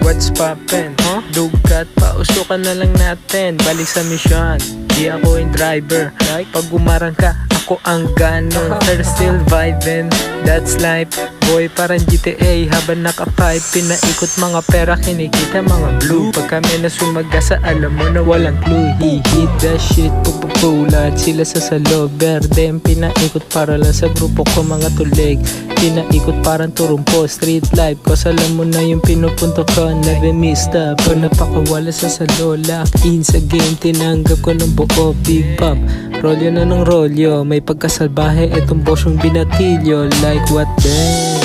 what's poppin'? Dugat, pausukan na lang natin. Balik sa misyon, di ako yung driver. Pag umarang ka, ako ang gunner. Pero still vibin', that's life. Boy, parang GTA, habang naka-pipe, pinaikot mga pera, kinikita mga blue. Pag kami na sumagasa, alam mo na walang clue. He hit that shit, pupupulat sila sa salo. Verde, pinaikot para lang sa grupo ko mga tulig. Pinaikot parang turumpo, street life. Cause alam mo na yung pinupunto ko, never miss up. Pag napakawala sa salo, lock in sa game, tinanggap ko ng buo. Big pop, rolyo na ng rolyo, may pagkasalbahe, etong boss yung binatilyo. Like what then?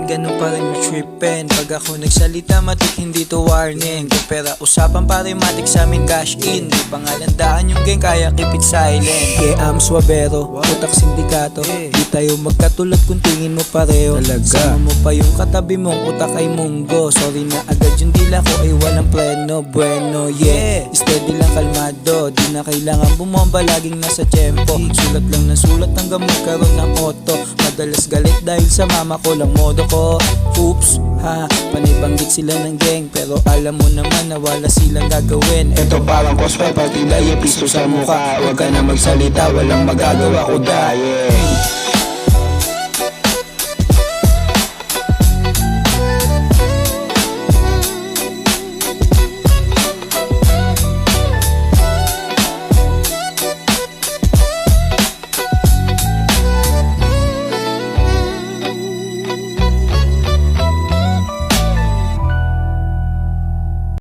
Ganun pa rin yung trippin'. Pag ako nagsalita matik hindi to warning. Kung pera usapan pare matik sa amin cash in. Di pangalandaan yung gang kaya keep it silent. Yeah, I'm swabero, utak sindikato. Di tayo magkatulad kung tingin mo pareho. Sama mo pa yung katabi mong utak ay munggo. Sorry na agad yung dila ko ay walang pleno. Bueno, yeah, steady lang kalmado. Di na kailangan bumomba, laging nasa tempo. Sulat lang ng sulat hanggang magkaroon ng auto. Madalas galit dahil sa mama ko lang modo ko. Oops, ha, panibanggit sila ng gang. Pero alam mo naman na wala silang gagawin. Ito parang cosplay, pati yung piso sa mukha. Huwag ka na magsalita, walang magagawa ko dahil